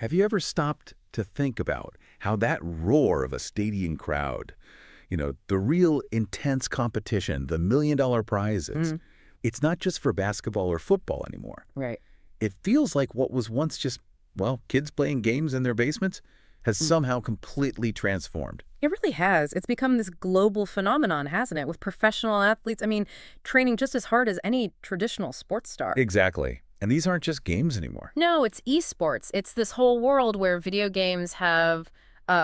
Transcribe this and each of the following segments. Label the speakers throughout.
Speaker 1: Have you ever stopped to think about how that roar of a stadium crowd, the real intense competition, the million-dollar prizes, it's not just for basketball or football anymore.
Speaker 2: Right.
Speaker 1: It feels like what was once just, kids playing games in their basements has somehow completely transformed.
Speaker 2: It really has. It's become this global phenomenon, hasn't it? With professional athletes, training just as hard as any traditional sports star.
Speaker 1: Exactly. And these aren't just games anymore.
Speaker 2: No, it's esports. It's this whole world where video games have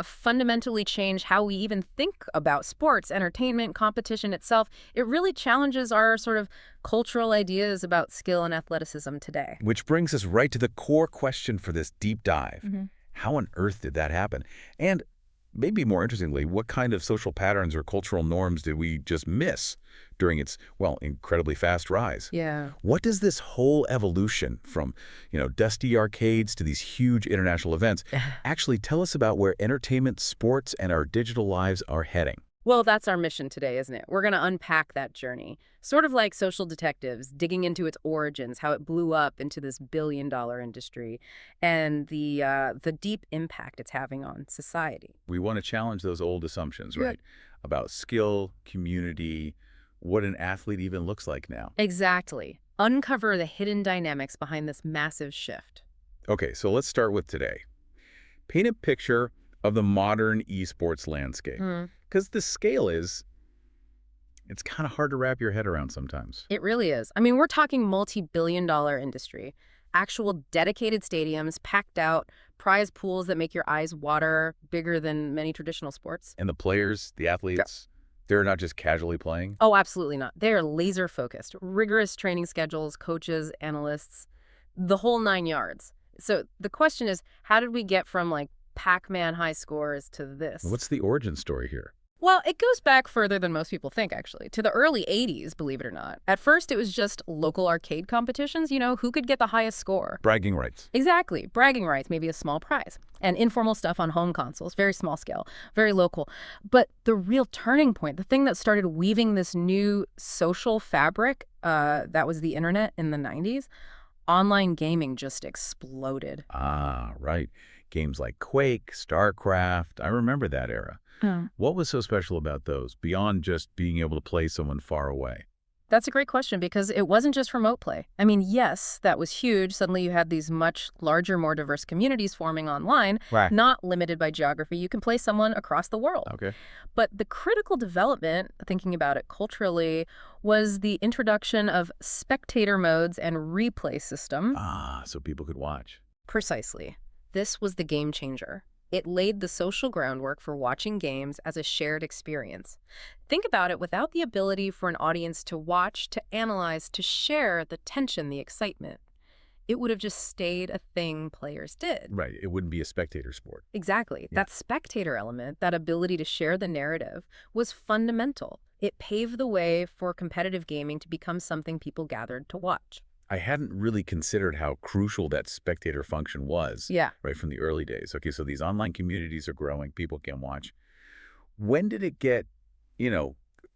Speaker 2: fundamentally changed how we even think about sports, entertainment, competition itself. It really challenges our sort of cultural ideas about skill and athleticism today.
Speaker 1: Which brings us right to the core question for this deep dive. How on earth did that happen? And maybe more interestingly, what kind of social patterns or cultural norms did we just miss during its, incredibly fast rise?
Speaker 2: Yeah.
Speaker 1: What does this whole evolution from, dusty arcades to these huge international events actually tell us about where entertainment, sports, and our digital lives are heading?
Speaker 2: Well, that's our mission today, isn't it? We're going to unpack that journey. Sort of like Social Detectives, digging into its origins, how it blew up into this billion-dollar industry, and the deep impact it's having on society.
Speaker 1: We want to challenge those old assumptions,
Speaker 2: Yeah.
Speaker 1: right? About skill, community, what an athlete even looks like now.
Speaker 2: Exactly. Uncover the hidden dynamics behind this massive shift.
Speaker 1: Okay, so let's start with today. Paint a picture of the modern esports landscape. Because the scale it's kind of hard to wrap your head around sometimes.
Speaker 2: It really is. We're talking multi-billion-dollar industry. Actual dedicated stadiums, packed out, prize pools that make your eyes water, bigger than many traditional sports.
Speaker 1: And the players, the athletes, they're not just casually playing?
Speaker 2: Oh, absolutely not. They are laser-focused. Rigorous training schedules, coaches, analysts, the whole 9 yards. So the question is, how did we get from, Pac-Man high scores to this?
Speaker 1: What's the origin story here?
Speaker 2: Well, it goes back further than most people think, actually, to the early 80s, believe it or not. At first, it was just local arcade competitions, who could get the highest score.
Speaker 1: Bragging rights.
Speaker 2: Exactly. Bragging rights, maybe a small prize. And informal stuff on home consoles, very small scale, very local. But the real turning point, the thing that started weaving this new social fabric, that was the internet in the 90s, online gaming just exploded.
Speaker 1: Ah, right. Games like Quake, StarCraft, I remember that era. What was so special about those, beyond just being able to play someone far away?
Speaker 2: That's a great question, because it wasn't just remote play. Yes, that was huge. Suddenly you had these much larger, more diverse communities forming online,
Speaker 1: Right.
Speaker 2: not limited by geography. You can play someone across the world.
Speaker 1: Okay.
Speaker 2: But the critical development, thinking about it culturally, was the introduction of spectator modes and replay system.
Speaker 1: Ah, so people could watch.
Speaker 2: Precisely. This was the game changer. It laid the social groundwork for watching games as a shared experience. Think about it, without the ability for an audience to watch, to analyze, to share the tension, the excitement, it would have just stayed a thing players did.
Speaker 1: Right. It wouldn't be a spectator sport.
Speaker 2: Exactly.
Speaker 1: Yeah.
Speaker 2: That spectator element, that ability to share the narrative, was fundamental. It paved the way for competitive gaming to become something people gathered to watch.
Speaker 1: I hadn't really considered how crucial that spectator function was.
Speaker 2: Yeah.
Speaker 1: Right from the early days. Okay, so these online communities are growing. People can watch. When did it get,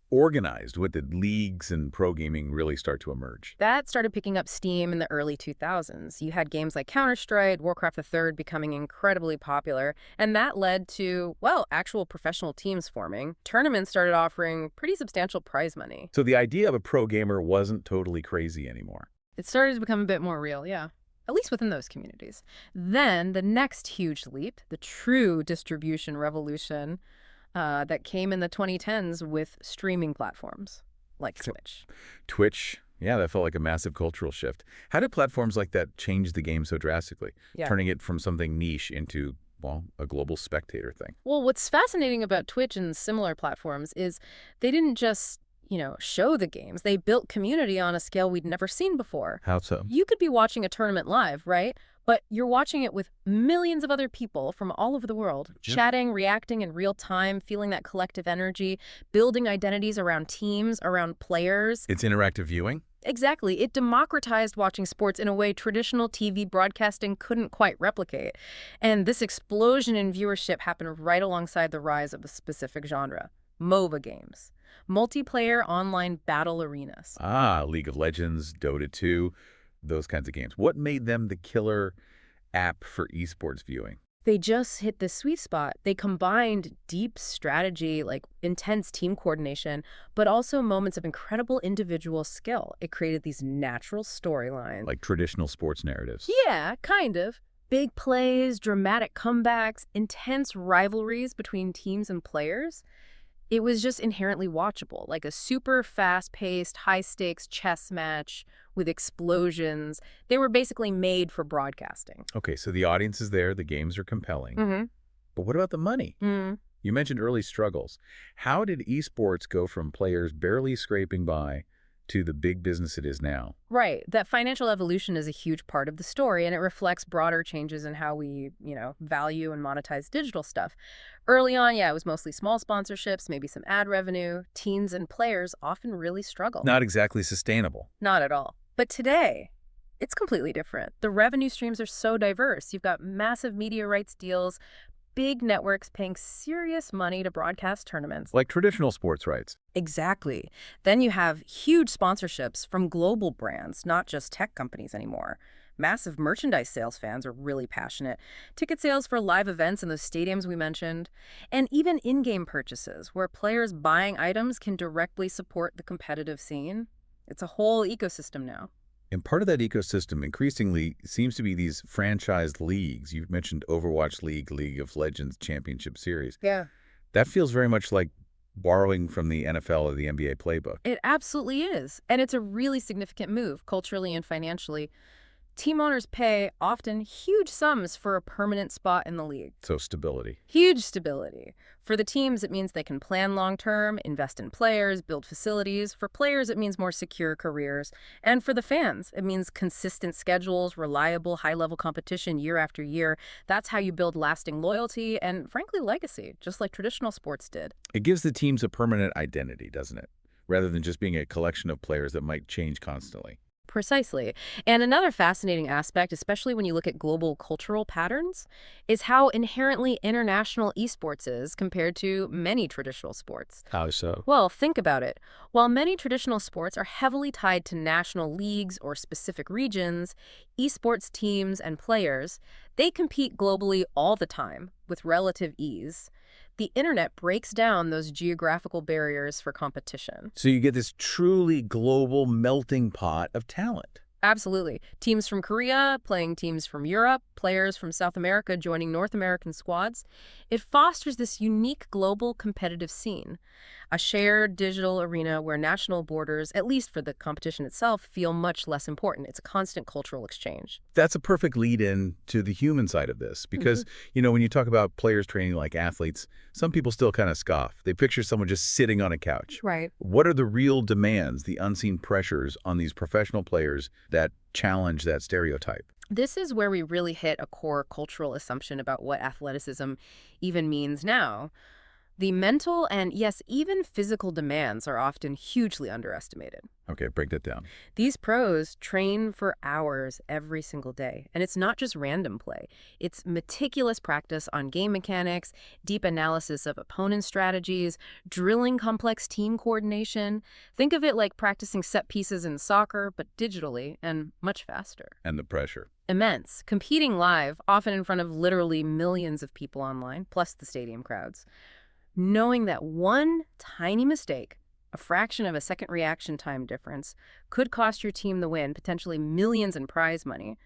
Speaker 1: organized? When did leagues and pro gaming really start to emerge?
Speaker 2: That started picking up steam in the early 2000s. You had games like Counter-Strike, Warcraft III becoming incredibly popular, and that led to, actual professional teams forming. Tournaments started offering pretty substantial prize money.
Speaker 1: So the idea of a pro gamer wasn't totally crazy anymore.
Speaker 2: It started to become a bit more real, yeah. At least within those communities. Then the next huge leap, the true distribution revolution, that came in the 2010s with streaming platforms like Twitch.
Speaker 1: Twitch, yeah, that felt like a massive cultural shift. How did platforms like that change the game so drastically, turning it from something niche into, a global spectator thing?
Speaker 2: Well, what's fascinating about Twitch and similar platforms is they didn't just show the games. They built community on a scale we'd never seen before.
Speaker 1: How so?
Speaker 2: You could be watching a tournament live, right? But you're watching it with millions of other people from all over the world, chatting, reacting in real time, feeling that collective energy, building identities around teams, around players.
Speaker 1: It's interactive viewing?
Speaker 2: Exactly. It democratized watching sports in a way traditional TV broadcasting couldn't quite replicate. And this explosion in viewership happened right alongside the rise of a specific genre, MOBA games. Multiplayer online battle arenas.
Speaker 1: Ah, League of Legends, Dota 2, those kinds of games. What made them the killer app for esports viewing.
Speaker 2: They just hit the sweet spot. They combined deep strategy, like intense team coordination, but also moments of incredible individual skill. It created these natural storylines.
Speaker 1: Like traditional sports narratives.
Speaker 2: Yeah, kind of. Big plays, dramatic comebacks, intense rivalries between teams and players. It was just inherently watchable, like a super fast-paced, high-stakes chess match with explosions. They were basically made for broadcasting.
Speaker 1: Okay, so the audience is there, the games are compelling.
Speaker 2: Mm-hmm.
Speaker 1: But what about the money? You mentioned early struggles. How did esports go from players barely scraping by to the big business it is now?
Speaker 2: Right. That financial evolution is a huge part of the story, and it reflects broader changes in how we, value and monetize digital stuff. Early on, yeah, it was mostly small sponsorships, maybe some ad revenue. Teams and players often really struggle.
Speaker 1: Not exactly sustainable.
Speaker 2: Not at all. But today, it's completely different. The revenue streams are so diverse. You've got massive media rights deals, big networks paying serious money to broadcast tournaments.
Speaker 1: Like traditional sports rights.
Speaker 2: Exactly. Then you have huge sponsorships from global brands, not just tech companies anymore. Massive merchandise sales fans are really passionate. Ticket sales for live events in those stadiums we mentioned. And even in-game purchases, where players buying items can directly support the competitive scene. It's a whole ecosystem now.
Speaker 1: And part of that ecosystem increasingly seems to be these franchised leagues. You mentioned Overwatch League, League of Legends Championship Series.
Speaker 2: Yeah.
Speaker 1: That feels very much like borrowing from the NFL or the NBA playbook.
Speaker 2: It absolutely is. And it's a really significant move, culturally and financially. Team owners pay often huge sums for a permanent spot in the league.
Speaker 1: So stability.
Speaker 2: Huge stability. For the teams, it means they can plan long-term, invest in players, build facilities. For players, it means more secure careers. And for the fans, it means consistent schedules, reliable, high-level competition year after year. That's how you build lasting loyalty and, frankly, legacy, just like traditional sports did.
Speaker 1: It gives the teams a permanent identity, doesn't it? Rather than just being a collection of players that might change constantly.
Speaker 2: Precisely. And another fascinating aspect, especially when you look at global cultural patterns, is how inherently international esports is compared to many traditional sports.
Speaker 1: How so?
Speaker 2: Well, think about it. While many traditional sports are heavily tied to national leagues or specific regions, esports teams and players, they compete globally all the time with relative ease. The internet breaks down those geographical barriers for competition.
Speaker 1: So you get this truly global melting pot of talent.
Speaker 2: Absolutely. Teams from Korea playing teams from Europe, players from South America joining North American squads. It fosters this unique global competitive scene, a shared digital arena where national borders, at least for the competition itself, feel much less important. It's a constant cultural exchange.
Speaker 1: That's a perfect lead-in to the human side of this because, when you talk about players training like athletes, some people still kind of scoff. They picture someone just sitting on a couch.
Speaker 2: Right.
Speaker 1: What are the real demands, the unseen pressures on these professional players that challenge that stereotype?
Speaker 2: This is where we really hit a core cultural assumption about what athleticism even means now. The mental and, yes, even physical demands are often hugely underestimated.
Speaker 1: Okay, break that down.
Speaker 2: These pros train for hours every single day, and it's not just random play. It's meticulous practice on game mechanics, deep analysis of opponent strategies, drilling complex team coordination. Think of it like practicing set pieces in soccer, but digitally and much faster.
Speaker 1: And the pressure.
Speaker 2: Immense. Competing live, often in front of literally millions of people online, plus the stadium crowds. Knowing that one tiny mistake, a fraction of a second reaction time difference, could cost your team the win, potentially millions in prize money,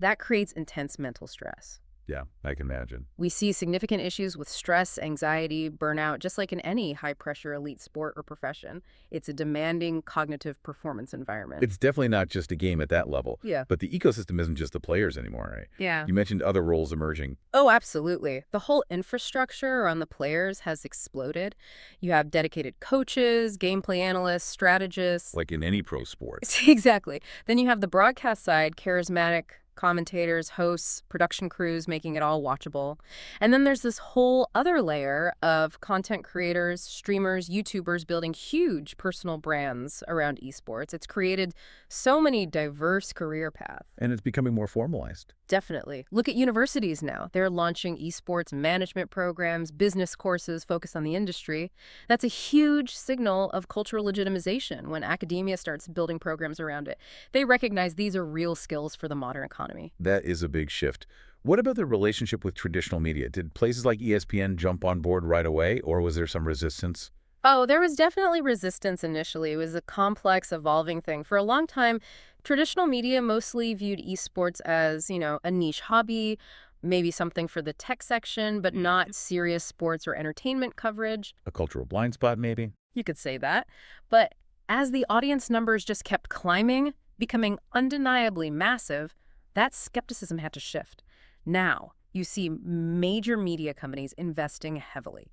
Speaker 2: that creates intense mental stress.
Speaker 1: Yeah, I can imagine.
Speaker 2: We see significant issues with stress, anxiety, burnout, just like in any high-pressure elite sport or profession. It's a demanding cognitive performance environment.
Speaker 1: It's definitely not just a game at that level.
Speaker 2: Yeah.
Speaker 1: But the ecosystem isn't just the players anymore, right?
Speaker 2: Yeah.
Speaker 1: You mentioned other roles emerging.
Speaker 2: Oh, absolutely. The whole infrastructure around the players has exploded. You have dedicated coaches, gameplay analysts, strategists.
Speaker 1: Like in any pro sport.
Speaker 2: Exactly. Then you have the broadcast side, charismatic commentators, hosts, production crews, making it all watchable. And then there's this whole other layer of content creators, streamers, YouTubers building huge personal brands around esports. It's created so many diverse career paths.
Speaker 1: And it's becoming more formalized.
Speaker 2: Definitely. Look at universities now. They're launching esports management programs, business courses focused on the industry. That's a huge signal of cultural legitimization when academia starts building programs around it. They recognize these are real skills for the modern economy.
Speaker 1: That is a big shift. What about the relationship with traditional media? Did places like ESPN jump on board right away, or was there some resistance?
Speaker 2: Oh, there was definitely resistance initially. It was a complex, evolving thing. For a long time, traditional media mostly viewed esports as, a niche hobby, maybe something for the tech section, but not serious sports or entertainment coverage.
Speaker 1: A cultural blind spot, maybe?
Speaker 2: You could say that. But as the audience numbers just kept climbing, becoming undeniably massive, that skepticism had to shift. Now, you see major media companies investing heavily,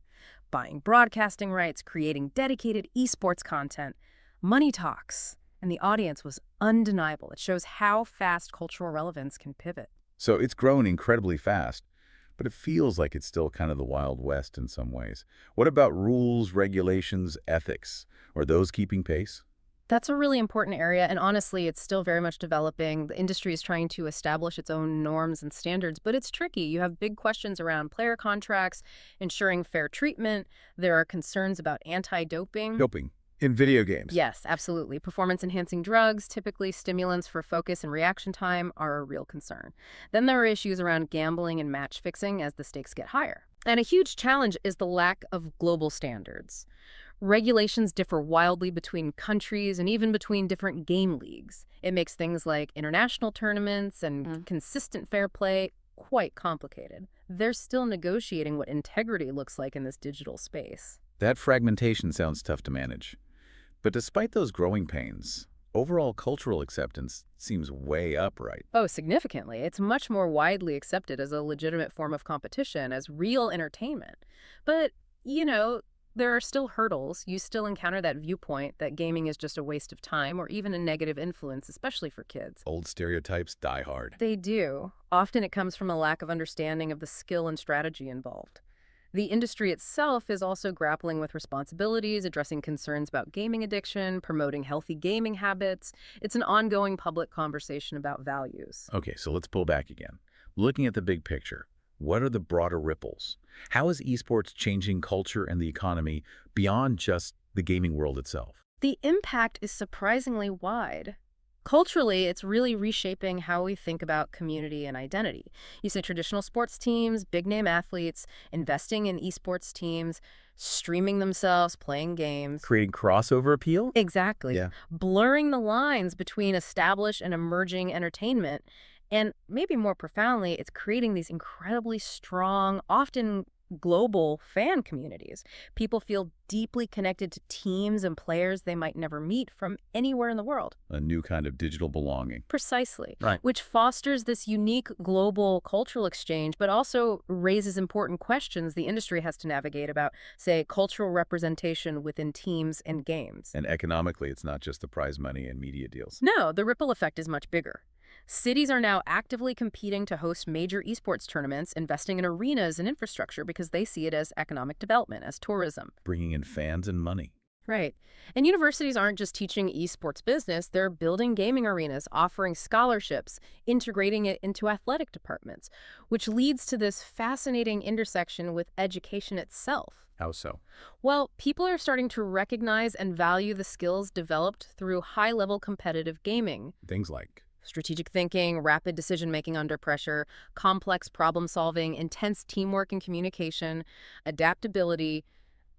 Speaker 2: buying broadcasting rights, creating dedicated esports content. Money talks, and the audience was undeniable. It shows how fast cultural relevance can pivot.
Speaker 1: So it's grown incredibly fast, but it feels like it's still kind of the Wild West in some ways. What about rules, regulations, ethics? Are those keeping pace?
Speaker 2: That's a really important area, and honestly, it's still very much developing. The industry is trying to establish its own norms and standards, but it's tricky. You have big questions around player contracts, ensuring fair treatment. There are concerns about anti-doping.
Speaker 1: Doping in video games.
Speaker 2: Yes, absolutely. Performance-enhancing drugs, typically stimulants for focus and reaction time, are a real concern. Then there are issues around gambling and match fixing as the stakes get higher. And a huge challenge is the lack of global standards. Regulations differ wildly between countries and even between different game leagues. It makes things like international tournaments and consistent fair play quite complicated. They're still negotiating what integrity looks like in this digital space.
Speaker 1: That fragmentation sounds tough to manage. But despite those growing pains, overall cultural acceptance seems way up, right?
Speaker 2: Oh, significantly. It's much more widely accepted as a legitimate form of competition, as real entertainment. But, there are still hurdles. You still encounter that viewpoint that gaming is just a waste of time or even a negative influence, especially for kids.
Speaker 1: Old stereotypes die hard.
Speaker 2: They do. Often it comes from a lack of understanding of the skill and strategy involved. The industry itself is also grappling with responsibilities, addressing concerns about gaming addiction, promoting healthy gaming habits. It's an ongoing public conversation about values.
Speaker 1: Okay, so let's pull back again. Looking at the big picture, what are the broader ripples? How is esports changing culture and the economy beyond just the gaming world itself?
Speaker 2: The impact is surprisingly wide. Culturally, it's really reshaping how we think about community and identity. You see traditional sports teams, big-name athletes, investing in esports teams, streaming themselves, playing games.
Speaker 1: Creating crossover appeal?
Speaker 2: Exactly.
Speaker 1: Yeah.
Speaker 2: Blurring the lines between established and emerging entertainment. And maybe more profoundly, it's creating these incredibly strong, often global fan communities. People feel deeply connected to teams and players they might never meet from anywhere in the world.
Speaker 1: A new kind of digital belonging.
Speaker 2: Precisely.
Speaker 1: Right.
Speaker 2: Which fosters this unique global cultural exchange, but also raises important questions the industry has to navigate about, say, cultural representation within teams and games.
Speaker 1: And economically, it's not just the prize money and media deals.
Speaker 2: No, the ripple effect is much bigger. Cities are now actively competing to host major esports tournaments, investing in arenas and infrastructure because they see it as economic development, as tourism.
Speaker 1: Bringing in fans and money.
Speaker 2: Right. And universities aren't just teaching esports business, they're building gaming arenas, offering scholarships, integrating it into athletic departments, which leads to this fascinating intersection with education itself.
Speaker 1: How so?
Speaker 2: Well, people are starting to recognize and value the skills developed through high-level competitive gaming.
Speaker 1: Things like
Speaker 2: Strategic thinking, rapid decision-making under pressure, complex problem-solving, intense teamwork and communication, adaptability.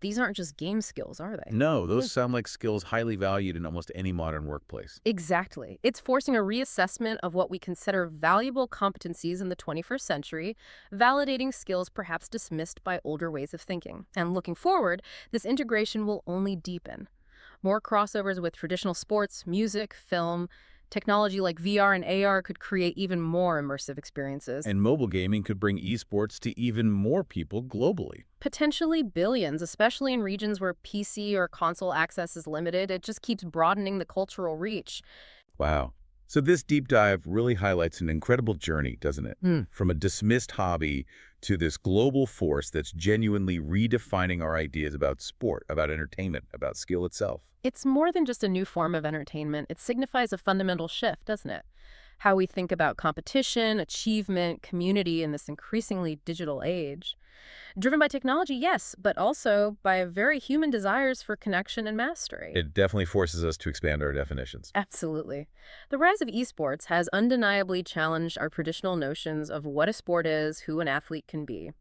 Speaker 2: These aren't just game skills, are they?
Speaker 1: No, those sound like skills highly valued in almost any modern workplace.
Speaker 2: Exactly. It's forcing a reassessment of what we consider valuable competencies in the 21st century, validating skills perhaps dismissed by older ways of thinking. And looking forward, this integration will only deepen. More crossovers with traditional sports, music, film. Technology like VR and AR could create even more immersive experiences.
Speaker 1: And mobile gaming could bring esports to even more people globally.
Speaker 2: Potentially billions, especially in regions where PC or console access is limited. It just keeps broadening the cultural reach.
Speaker 1: Wow. So this deep dive really highlights an incredible journey, doesn't it? From a dismissed hobby to this global force that's genuinely redefining our ideas about sport, about entertainment, about skill itself.
Speaker 2: It's more than just a new form of entertainment. It signifies a fundamental shift, doesn't it? how we think about competition, achievement, community in this increasingly digital age. Driven by technology, yes, but also by very human desires for connection and mastery.
Speaker 1: It definitely forces us to expand our definitions.
Speaker 2: Absolutely. The rise of esports has undeniably challenged our traditional notions of what a sport is, who an athlete can be.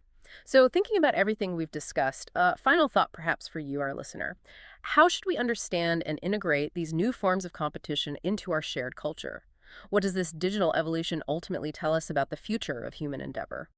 Speaker 2: So, thinking about everything we've discussed, final thought perhaps for you, our listener. How should we understand and integrate these new forms of competition into our shared culture? What does this digital evolution ultimately tell us about the future of human endeavor?